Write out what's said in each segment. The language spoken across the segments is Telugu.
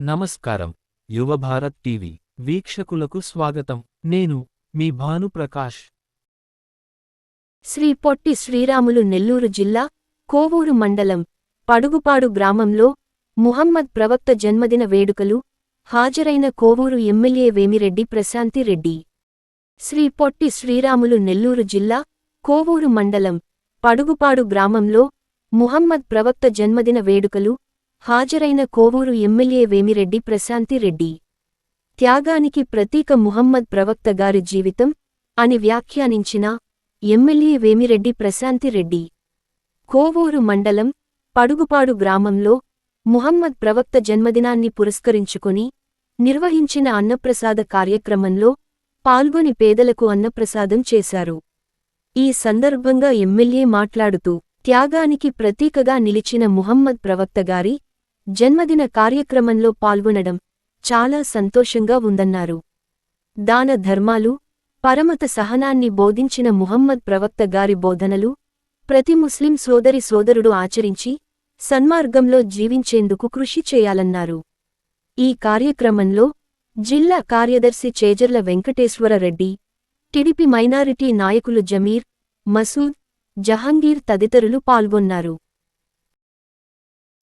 నమస్కారం. యువభారత్ టీవీ వీక్షకులకు స్వాగతం. నేను మీ భానుప్రకాష్. శ్రీ పొట్టి శ్రీరాములు నెల్లూరు జిల్లా కోవూరు మండలం పడుగుపాడు గ్రామంలో ముహమ్మద్ ప్రవక్త జన్మదిన వేడుకలు హాజరైన కోవూరు ఎమ్మెల్యే వేమిరెడ్డి ప్రశాంతి రెడ్డి. శ్రీ పొట్టి శ్రీరాములు నెల్లూరు జిల్లా కోవూరు మండలం పడుగుపాడు గ్రామంలో ముహమ్మద్ ప్రవక్త జన్మదిన వేడుకలు హాజరైన కోవూరు ఎమ్మెల్యే వేమిరెడ్డి ప్రశాంతి రెడ్డి. త్యాగానికి ప్రతీక ముహమ్మద్ ప్రవక్త గారి జీవితం అని వ్యాఖ్యానించిన ఎమ్మెల్యే వేమిరెడ్డి ప్రశాంతి రెడ్డి కోవూరు మండలం పడుగుపాడు గ్రామంలో ముహమ్మద్ ప్రవక్త జన్మదినాన్ని పురస్కరించుకుని నిర్వహించిన అన్నప్రసాద కార్యక్రమంలో పాల్గొని పేదలకు అన్నప్రసాదం చేశారు. ఈ సందర్భంగా ఎమ్మెల్యే మాట్లాడుతూ త్యాగానికి ప్రతీకగా నిలిచిన ముహమ్మద్ ప్రవక్త గారి జన్మదిన కార్యక్రమంలో పాల్గొనడం చాలా సంతోషంగా ఉందన్నారు. దాన ధర్మాలు, పరమత సహనాన్ని బోధించిన ముహమ్మద్ ప్రవక్త గారి బోధనలు ప్రతి ముస్లిం సోదరి సోదరుడు ఆచరించి సన్మార్గంలో జీవించేందుకు కృషి చేయాలన్నారు. ఈ కార్యక్రమంలో జిల్లా కార్యదర్శి చేజర్ల వెంకటేశ్వర రెడ్డి, టిడిపి మైనారిటీ నాయకులు జమీర్, మసూద్, జహంగీర్ తదితరులు పాల్గొన్నారు.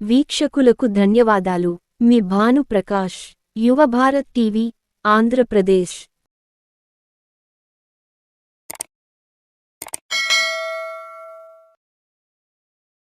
వీక్షకులకు ధన్యవాదాలు. మీ భానుప్రకాష్, యువభారత్ టీవీ, ఆంధ్రప్రదేశ్.